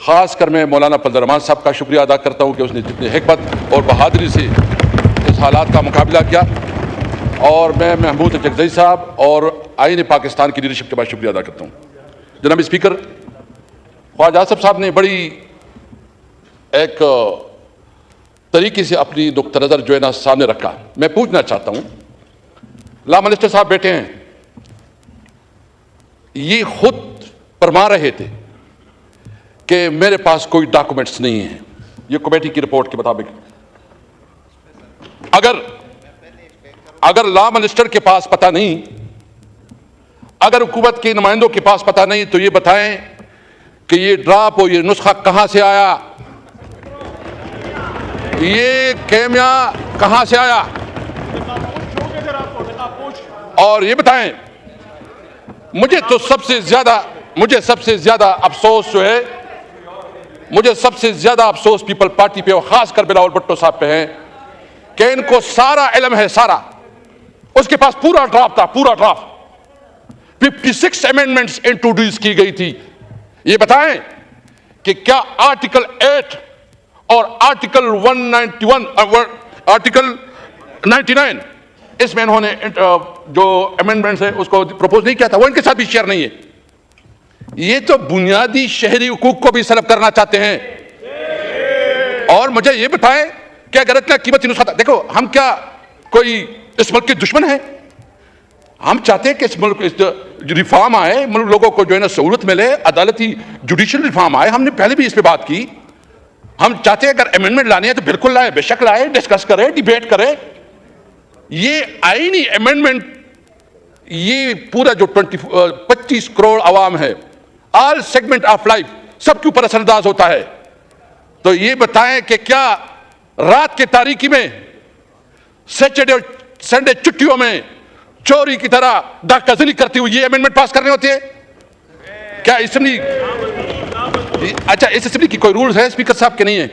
ख़ासकर मैं मौलाना फजल रहमान साहब का शुक्रिया अदा करता हूँ कि उसने जितनी हिकमत और बहादुरी से इस हालात का मुकाबला किया, और मैं महमूद जगजई साहब और आईन पाकिस्तान की लीडरशिप के बाद शुक्रिया अदा करता हूँ। जनाब स्पीकर, ख्वाजा आसिफ साहब ने बड़ी एक तरीके से अपनी नुक्ता नज़र जो है ना सामने रखा। मैं पूछना चाहता हूँ, लॉ मिनिस्टर साहब बैठे हैं, ये खुद फरमा रहे थे कि मेरे पास कोई डॉक्यूमेंट्स नहीं है। ये कमेटी की रिपोर्ट के मुताबिक अगर लॉ मिनिस्टर के पास पता नहीं, अगर हुकूमत के नुमाइंदों के पास पता नहीं, तो ये बताएं कि ये ड्राफ्ट और ये नुस्खा कहां से आया, ये केमिया कहां से आया, और ये बताएं। मुझे सबसे ज्यादा अफसोस जो है, मुझे सबसे ज्यादा अफसोस पीपल पार्टी पे और खासकर बिलावल भुट्टो साहब पे है कि इनको सारा इल्म है, सारा, उसके पास पूरा ड्राफ्ट था, पूरा ड्राफ्ट 56 अमेंडमेंट्स इंट्रोड्यूस की गई थी। ये बताएं कि क्या आर्टिकल 8 और आर्टिकल 191 आर्टिकल 99 इसमें इन्होंने जो अमेंडमेंट्स है उसको प्रपोज नहीं किया था, वो इनके साथ भी शेयर नहीं है। ये तो बुनियादी शहरी हुकूक को भी सलब करना चाहते हैं। और मुझे ये बताएं कि अगर इतना कीमती नुस्खा था, देखो हम क्या कोई इस मुल्क के दुश्मन है? हम चाहते हैं कि इस मुल्क रिफॉर्म आए, मुल्क लोगों को जो है ना सहूलत मिले, अदालती जुडिशियल रिफॉर्म आए। हमने पहले भी इस पे बात की। हम चाहते हैं अगर अमेंडमेंट लानी है तो बिल्कुल लाए, बेशक लाए, डिस्कस करें, डिबेट करें। ये आईनी अमेंडमेंट, ये पूरा जो 25 करोड़ आवाम है, ऑल सेगमेंट ऑफ लाइफ, सबके ऊपर असरअंदाज होता है। तो ये बताएं कि क्या रात के तारीकी में, सैटरडे और संडे छुट्टियों में चोरी की तरह डाकाजनी करती हुई ये अमेंडमेंट पास करने होते हैं? क्या असेंबली, अच्छा इस असेंबली की कोई रूल्स है स्पीकर साहब के? नहीं है।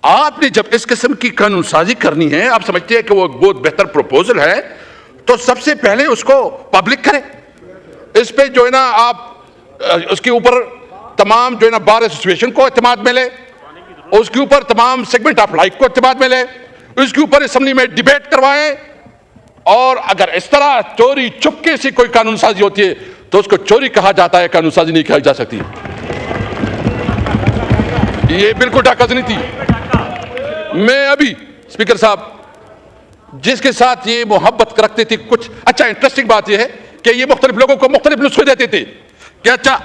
आपने जब इस किस्म की कानून साजी करनी है, आप समझते हैं कि वो बहुत बेहतर प्रपोजल है, तो सबसे पहले उसको पब्लिक करें। इस पे जो है ना आप उसके ऊपर तमाम जो है ना बार एसोसिएशन को एतमाद मिले, उसके ऊपर तमाम सेगमेंट ऑफ लाइफ को एतमाद मिले, उसके ऊपर असेंबली में डिबेट करवाएं। और अगर इस तरह चोरी चुपके से कोई कानून साजी होती है तो उसको चोरी कहा जाता है, कानून साजी नहीं कही जा सकती। ये बिल्कुल डाकाजनी थी। मैं अभी स्पीकर साहब जिसके साथ ये मोहब्बत रखते थे, कुछ अच्छा इंटरेस्टिंग बात यह है कि ये मुख्तलिफ लोगों को मुख्तलिफ नुस्खे देते थे कि अच्छा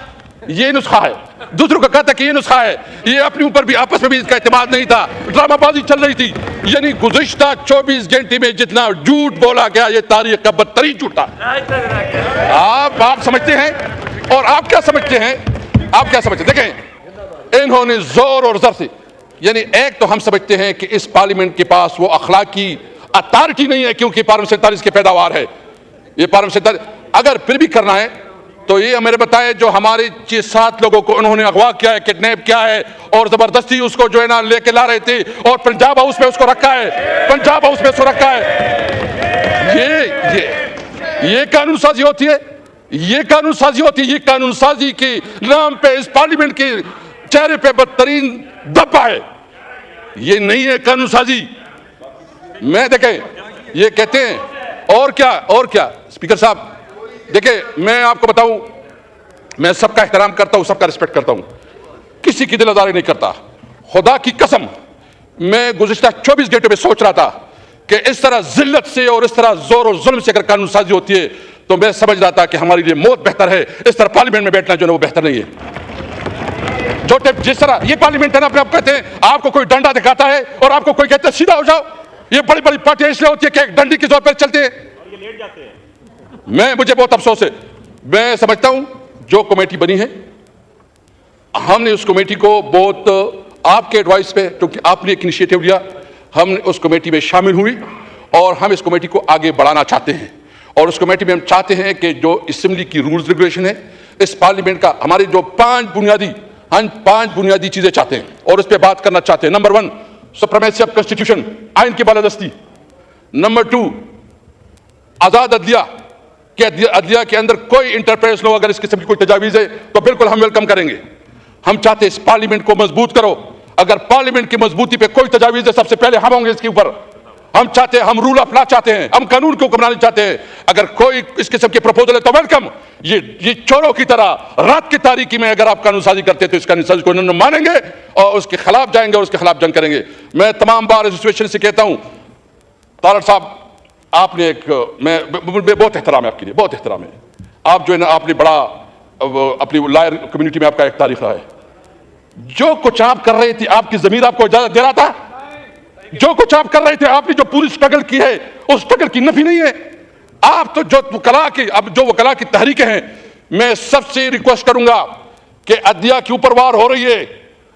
ये नुस्खा है, दूसरों को कहता कि ये नुस्खा है। ये अपने ऊपर भी, आपस में भी इसका एतमाद नहीं था, ड्रामाबाजी चल रही थी। यानी गुज़िश्ता 24 घंटे में जितना झूठ बोला गया, ये तारीख का बदतरीन झूठ था। आप समझते हैं, और आप क्या समझते हैं, आप क्या समझते हैं? देखें, इन्होंने जोर और जर से, यानी एक तो हम समझते हैं कि इस पार्लियामेंट के पास वो अखलाकी अथॉरिटी नहीं है, क्योंकि पार्लियामेंट 47 की पैदावार है। ये पार्लियामेंट 47 अगर फिर भी करना है तो ये हमें बताए, जो हमारे 6-7 लोगों को उन्होंने अगवा किया है, किडनैप किया है और जबरदस्ती उसको जो है ना लेके ला रहे थे, और पंजाब हाउस में उसको रखा है, पंजाब हाउस में उसको रखा है। ये कानून साजी होती है, ये कानून साजी होती है। ये कानून साजी के नाम पे इस पार्लियामेंट के चेहरे पे बदतरीन धब्बा है। ये नहीं है कानून साजी। मैं देखें, ये कहते हैं और क्या स्पीकर साहब, देखिए मैं आपको बताऊं, मैं सबका एहतराम करता हूं, सबका रिस्पेक्ट करता हूं, किसी की दिलदारी नहीं करता। खुदा की कसम, मैं गुज़िश्ता 24 घंटे में सोच रहा था कि इस तरह जिल्लत से और इस तरह जोर और जुल्म से अगर कानून साजी होती है तो मैं समझ रहा था कि हमारे लिए मौत बेहतर है। इस तरह पार्लियामेंट में बैठना जो है वो बेहतर नहीं है। जो जिस तरह ये पार्लियामेंट है ना, अपने आप कहते हैं आपको कोई डंडा दिखाता है और आपको कोई कहता है सीधा हो जाओ। ये बड़ी बड़ी पार्टियां इसलिए होती है कि एक डंडी के जोर पर चलते हैं। मुझे बहुत अफसोस है। मैं समझता हूं जो कमेटी बनी है, हमने उस कमेटी को बहुत आपके एडवाइस पे, क्योंकि आपने एक इनिशिएटिव लिया, हमने उस कमेटी में शामिल हुई और हम इस कमेटी को आगे बढ़ाना चाहते हैं। और उस कमेटी में हम चाहते हैं कि जो असेंबली की रूल्स रेगुलेशन है, इस पार्लियामेंट का, हमारी जो 5 बुनियादी चीजें चाहते हैं और उस पर बात करना चाहते हैं। नंबर 1, सुप्रीमेसी ऑफ कॉन्स्टिट्यूशन, आइन की बालादस्ती। नंबर 2, आजाद अदलिया, कि अदलिया के अंदर कोई इंटरफेरेंस न हो। अगर इस किस्म की कोई तजावीज़ है तो बिल्कुल हम वेलकम करेंगे। हम चाहते हैं इस पार्लियामेंट को मजबूत करो। अगर पार्लियामेंट की मजबूती पे कोई तजावीज है, सबसे पहले हम होंगे इसके ऊपर। हम चाहते हैं, हम रूल ऑफ लॉ चाहते हैं, हम कानून को बनाना चाहते हैं। अगर कोई इस किस्म के प्रपोजल है तो वेलकम। ये चोरों की तरह रात की तारीकी में अगर आप कानून साजी करते हैं तो इस कानून साजी को न मानेंगे और उसके खिलाफ जाएंगे और उसके खिलाफ जंग करेंगे। मैं तमाम बार एसोसिएशन से कहता हूं, तारड़ साहब आपने मैं बहुत एहतराम है आपके लिए, बहुत एहतराम है। आप जो है ना, आपने बड़ा अपनी लॉयर कम्युनिटी में आपका एक तारीख रहा है। जो कुछ आप कर रहे थे, आपकी जमीर आपको इजाजत दे रहा था? जो कुछ आप कर रहे थे, आपने जो पूरी स्ट्रगल की है, उस स्ट्रगल की नफी नहीं है। आप तो जो वकला की तहरीकें हैं, मैं सबसे रिक्वेस्ट करूंगा कि अदलिया के ऊपर वार हो रही है,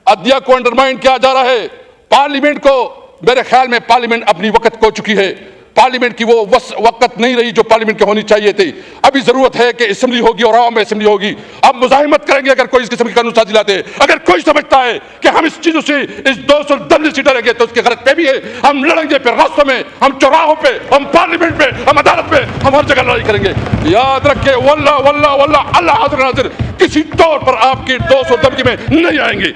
अदलिया को अंडरमाइन किया जा रहा है। पार्लियामेंट को, मेरे ख्याल में पार्लियामेंट अपनी वक्त खो चुकी है। पार्लियामेंट की वो वक्त नहीं रही जो पार्लियामेंट की होनी चाहिए थी। अभी जरूरत है कि असेंबली होगी और आवाम में असेंबली होगी। अब मुजाहिमत करेंगे अगर कोई इस किस्म की कानून साजी लाते हैं। अगर कोई समझता है कि हम इस चीजों से, इस 210 से डरेंगे तो उसकी गलत फहमी है। हम लड़ेंगे फिर रास्तों में, हम चौराहों पे, हम पार्लियामेंट पे, हम अदालत में, हम हर जगह लड़ाई करेंगे। याद रखे, वल्लाह वल्लाह वल्लाह अल्लाह हाज़िर नाज़िर, किसी तौर पर आपकी 200 धमकी में नहीं आएंगे।